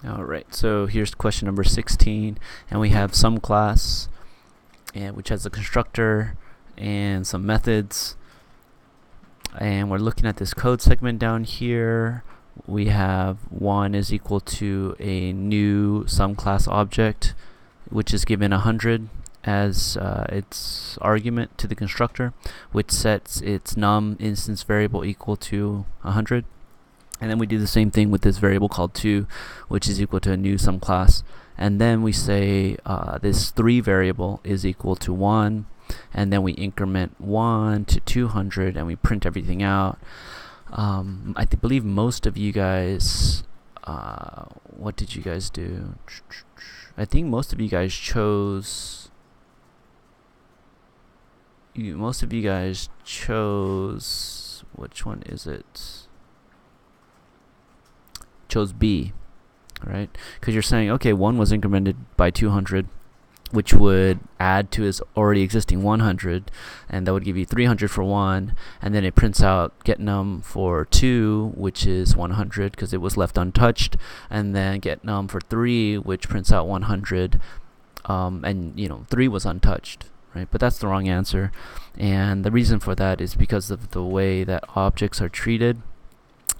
Alright, so here's question number 16, and we have some class, which has a constructor and some methods, and we're looking at this code segment down here. We have 1 is equal to a new some class object, which is given 100 as its argument to the constructor, which sets its num instance variable equal to 100. And then we do the same thing with this variable called 2, which is equal to a new some class. And then we say this 3 variable is equal to 1. And then we increment 1 to 200 and we print everything out. I believe most of you guys, what did you guys do? I think most of you guys chose, which one is it? Chose B, right? Because you're saying, okay, 1 was incremented by 200, which would add to its already existing 100, and that would give you 300 for 1, and then it prints out get num for 2, which is 100 because it was left untouched, and then get num for 3, which prints out 100, and 3 was untouched, right? But that's the wrong answer, and the reason for that is because of the way that objects are treated.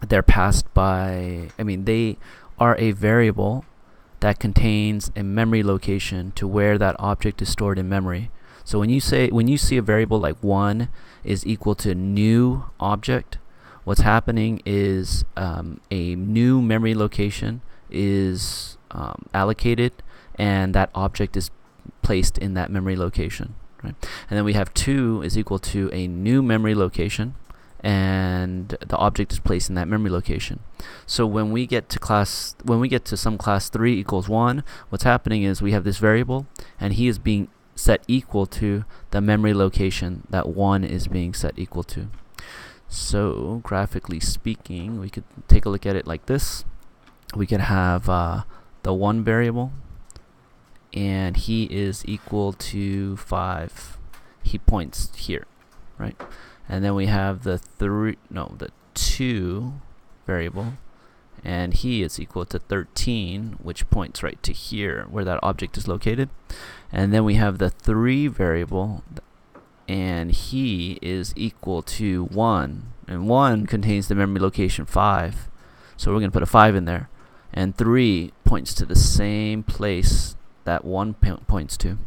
They're passed by, they are a variable that contains a memory location to where that object is stored in memory. So when you see a variable like 1 is equal to new object, what's happening is a new memory location is allocated, and that object is placed in that memory location, right? And then we have 2 is equal to a new memory location, and the object is placed in that memory location. So when we get to some class 3 equals 1, what's happening is we have this variable, and he is being set equal to the memory location that 1 is being set equal to. So graphically speaking, we could take a look at it like this. We could have the 1 variable, and he is equal to 5. He points here, right? And then we have the 2 variable, and he is equal to 13, which points right to here where that object is located. And then we have the 3 variable, and he is equal to 1, and 1 contains the memory location 5, so we're going to put a 5 in there, and 3 points to the same place that 1 points to.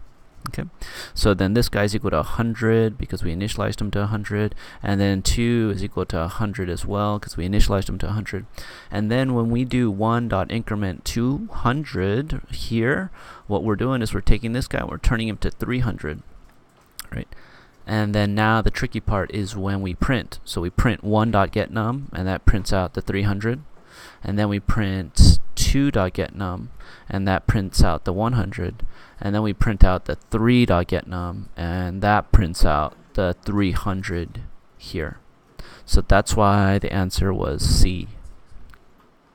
Okay, so then this guy is equal to 100 because we initialized him to 100, and then 2 is equal to 100 as well because we initialized him to 100. And then when we do 1.increment 200 here, what we're doing is we're taking this guy and we're turning him to 300, right? And then now the tricky part is when we print. So we print 1.getNum, and that prints out the 300, and then we print 2.getNum, and that prints out the 100, and then we print out the 3.getNum, and that prints out the 300 here. So that's why the answer was C.